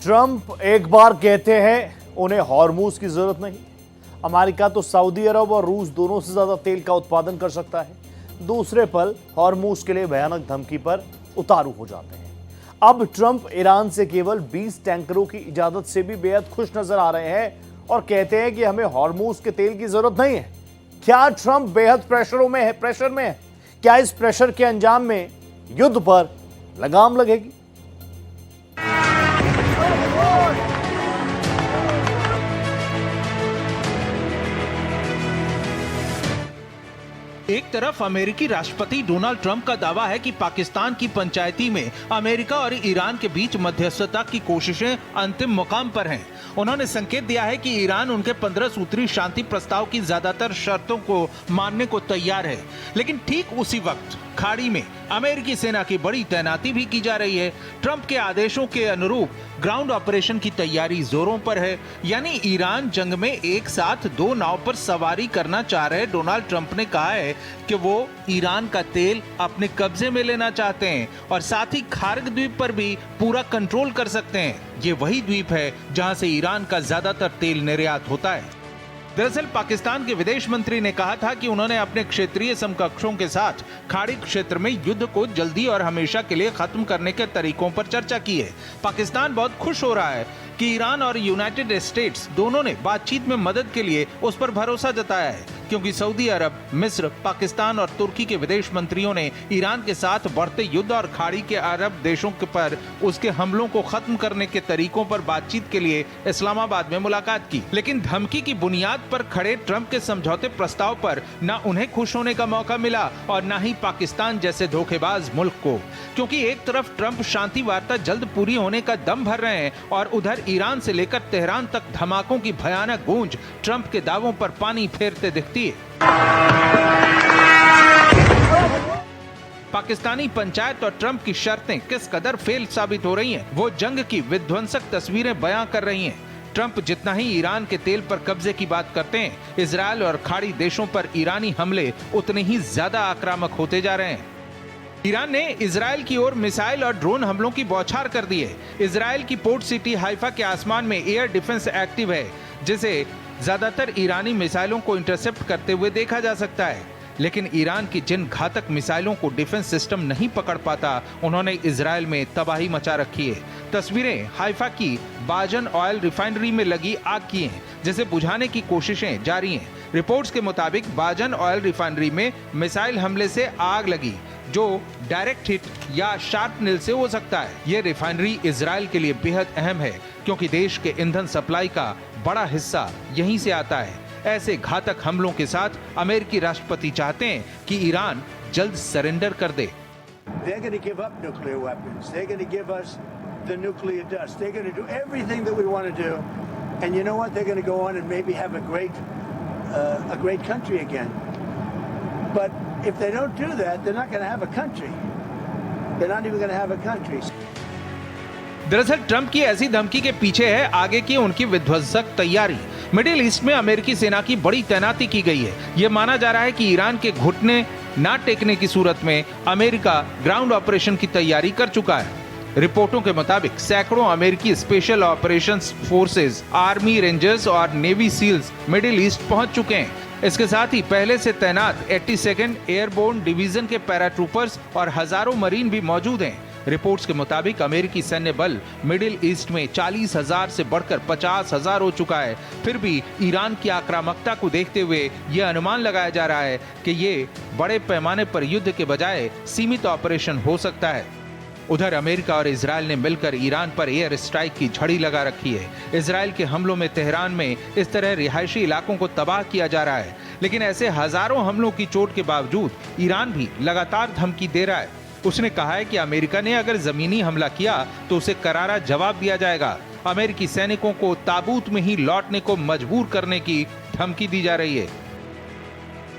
Trump एक बार कहते हैं उन्हें हॉर्मूज की जरूरत नहीं। अमेरिका तो सऊदी अरब और रूस दोनों से ज्यादा तेल का उत्पादन कर सकता है। दूसरे पल हॉर्मूज के लिए भयानक धमकी पर उतारू हो जाते हैं। अब ट्रंप ईरान से केवल 20 टैंकरों की इजाजत से भी बेहद खुश नजर आ रहे हैं और कहते हैं कि हमें हॉर्मूज के तेल की जरूरत नहीं है। क्या ट्रंप बेहद प्रेशर में है? क्या इस प्रेशर के अंजाम में युद्ध पर लगाम लगेगी? एक तरफ अमेरिकी राष्ट्रपति डोनाल्ड ट्रंप का दावा है कि पाकिस्तान की पंचायती में अमेरिका और ईरान के बीच मध्यस्थता की कोशिशें अंतिम मुकाम पर हैं। उन्होंने संकेत दिया है कि ईरान उनके 15 सूत्री शांति प्रस्ताव की ज्यादातर शर्तों को मानने को तैयार है, लेकिन ठीक उसी वक्त खाड़ी में अमेरिकी सेना की बड़ी तैनाती भी की जा रही है। ट्रंप के आदेशों के अनुरूप ग्राउंड ऑपरेशन की तैयारी जोरों पर है। यानी ईरान जंग में एक साथ दो नाव पर सवारी करना चाह रहे डोनाल्ड ट्रंप ने कहा है कि वो ईरान का तेल अपने कब्जे में लेना चाहते हैं और साथ ही खार्ग द्वीप पर भी पूरा कंट्रोल कर सकते हैं। ये वही द्वीप है जहां से ईरान का ज्यादातर तेल निर्यात होता है। दरअसल पाकिस्तान के विदेश मंत्री ने कहा था कि उन्होंने अपने क्षेत्रीय समकक्षों के साथ खाड़ी क्षेत्र में युद्ध को जल्दी और हमेशा के लिए खत्म करने के तरीकों पर चर्चा की है। पाकिस्तान बहुत खुश हो रहा है कि ईरान और यूनाइटेड स्टेट्स दोनों ने बातचीत में मदद के लिए उस पर भरोसा जताया है, क्योंकि सऊदी अरब, मिस्र, पाकिस्तान और तुर्की के विदेश मंत्रियों ने ईरान के साथ बढ़ते युद्ध और खाड़ी के अरब देशों के पर उसके हमलों को खत्म करने के तरीकों पर बातचीत के लिए इस्लामाबाद में मुलाकात की। लेकिन धमकी की बुनियाद पर खड़े ट्रंप के समझौते प्रस्ताव पर न उन्हें खुश होने का मौका मिला और न ही पाकिस्तान जैसे धोखेबाज मुल्क को, क्योंकि एक तरफ ट्रंप शांति वार्ता जल्द पूरी होने का दम भर रहे हैं और उधर ईरान से लेकर तेहरान तक धमाकों की भयानक गूंज ट्रंप के दावों पर पानी फेरते दिखती है। पाकिस्तानी पंचायत और ट्रंप की शर्तें किस कदर फेल साबित हो रही हैं, वो जंग की विध्वंसक तस्वीरें बयां कर रही हैं। ट्रंप जितना ही ईरान के तेल पर कब्जे की बात करते हैं, इजरायल और खाड़ी देशों पर ईरानी हमले उतने ही ज्यादा आक्रामक होते जा रहे हैं। ईरान ने इजरायल की ओर मिसाइल और ड्रोन हमलों की बौछार कर दी है। इजरायल की पोर्ट सिटी हाइफा के आसमान में एयर डिफेंस एक्टिव है, जिसे ज्यादातर ईरानी मिसाइलों को इंटरसेप्ट करते हुए देखा जा सकता है। लेकिन ईरान की जिन घातक मिसाइलों को डिफेंस सिस्टम नहीं पकड़ पाता, उन्होंने इजरायल में तबाही मचा रखी है। तस्वीरें हाइफा की बाजन ऑयल रिफाइनरी में लगी आग की हैं, जिसे बुझाने की कोशिशें जारी हैं। रिपोर्ट्स के मुताबिक बाजन ऑयल रिफाइनरी में मिसाइल हमले से आग लगी, जो डायरेक्ट हिट या शार्प निल से हो सकता है। ये रिफाइनरी इजरायल के लिए बेहद अहम है, क्योंकि देश के ईंधन सप्लाई का बड़ा हिस्सा यहीं से आता है। ऐसे घातक हमलों के साथ अमेरिकी राष्ट्रपति चाहते हैं कि ईरान जल्द सरेंडर कर दे। They're going to give up nuclear weapons. They're going to give us the nuclear dust. They're going to do everything that we want to do. And you know what? They're going to go on and maybe have a great country again. But if they don't do that, they're not going to have a country. They're not even going to have a country. दरअसल Trump की ऐसी धमकी के पीछे है आगे की उनकी विध्वंसक तैयारी। मिडिल ईस्ट में अमेरिकी सेना की बड़ी तैनाती की गई है। यह माना जा रहा है कि ईरान के घुटने ना टेकने की सूरत में अमेरिका ग्राउंड ऑपरेशन की तैयारी कर चुका है। रिपोर्टों के मुताबिक सैकड़ों अमेरिकी special operations forces, army rangers और नेवी सील्स मिडिल ईस्ट पहुंच चुके हैं। इसके साथ ही पहले से तैनात 82nd एयरबोर्न डिवीजन के पैराट्रूपर्स और हजारों मरीन भी मौजूद हैं। रिपोर्ट्स के मुताबिक अमेरिकी सैन्य बल मिडिल ईस्ट में 40,000 से बढ़कर 50,000 हो चुका है। फिर भी ईरान की आक्रामकता को देखते हुए यह अनुमान लगाया जा रहा है कि ये बड़े पैमाने पर युद्ध के बजाय सीमित ऑपरेशन हो सकता है। उधर अमेरिका और इजरायल ने मिलकर ईरान पर एयर स्ट्राइक की झड़ी लगा रखी है। इजरायल के हमलों में तेहरान में इस तरह रिहायशी इलाकों को तबाह किया जा रहा है, लेकिन ऐसे हजारों हमलों की चोट के बावजूद ईरान भी लगातार धमकी दे रहा है। उसने कहा है कि अमेरिका ने अगर जमीनी हमला किया तो उसे करारा जवाब दिया जाएगा। अमेरिकी सैनिकों को ताबूत में ही लौटने को मजबूर करने की धमकी दी जा रही है।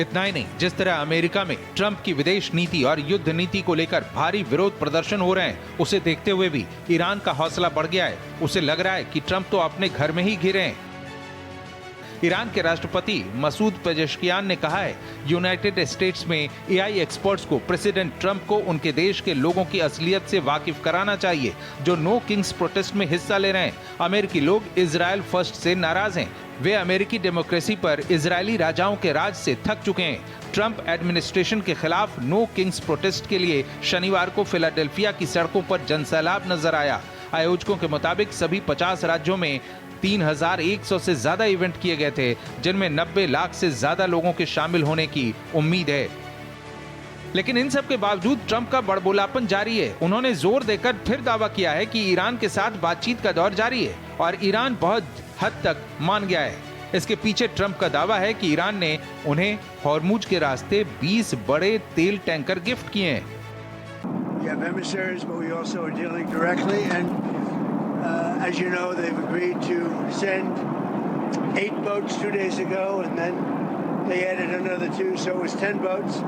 इतना ही नहीं, जिस तरह अमेरिका में ट्रंप की विदेश नीति और युद्ध नीति को लेकर भारी विरोध प्रदर्शन हो रहे हैं, उसे देखते हुए भी ईरान का हौसला बढ़ गया है। उसे लग रहा है कि ट्रंप तो अपने घर में ही घिरे हैं। ईरान के राष्ट्रपति मसूद पेजेश्कियान ने कहा है, यूनाइटेड स्टेट्स में एआई एक्सपर्ट्स को प्रेसिडेंट ट्रंप को उनके देश के लोगों की असलियत से वाकिफ कराना चाहिए, जो नो किंग्स प्रोटेस्ट में हिस्सा ले रहे हैं। अमेरिकी लोग इजराइल फर्स्ट से नाराज हैं। वे अमेरिकी डेमोक्रेसी पर इजरायली राजाओं के राज से थक चुके हैं। ट्रंप एडमिनिस्ट्रेशन के खिलाफ नो किंग्स प्रोटेस्ट के लिए शनिवार को फिलाडेल्फिया की सड़कों पर जनसैलाब नजर आया। आयोजकों के मुताबिक सभी 50 राज्यों में 3100 से ज्यादा इवेंट किए गए थे, जिनमें 90 लाख से ज्यादा लोगों के शामिल होने की उम्मीद है। लेकिन इन सब के बावजूद ट्रंप का बड़बोलापन जारी है। उन्होंने जोर देकर फिर दावा किया है कि ईरान के साथ बातचीत का दौर जारी है और ईरान बहुत हद तक मान गया है। इसके पीछे ट्रंप का दावा है कि ईरान ने उन्हें हॉर्मुज के रास्ते 20 बड़े तेल टैंकर गिफ्ट किए हैं। We have emissaries, but we also are dealing directly. And as you know, they've agreed to send 8 boats 2 days ago, and then they added another 2, so it was 10 boats.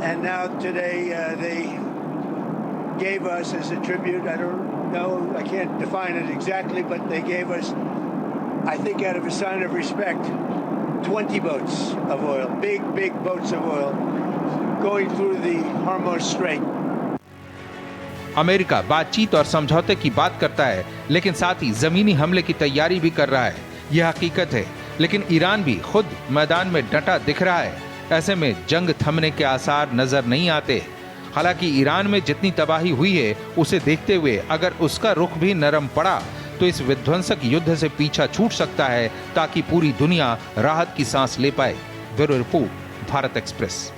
And now today they gave us as a tribute, I don't know, I can't define it exactly, but they gave us, I think out of a sign of respect, 20 boats of oil, big boats of oil, going through the Hormuz Strait. America बातचीत और समझौते की बात करता है, लेकिन साथ ही जमीनी हमले की तैयारी भी कर रहा है। यह हकीकत है, लेकिन ईरान भी खुद मैदान में डटा दिख रहा है। ऐसे में जंग थमने के आसार नजर नहीं आते। हालांकि ईरान में जितनी तबाही हुई है, उसे देखते हुए अगर उसका रुख भी नरम पड़ा तो इस विध्वंसक युद्ध से पीछा छूट सकता है, ताकि पूरी दुनिया राहत की सांस ले पाए। Bureau report, Bharat express.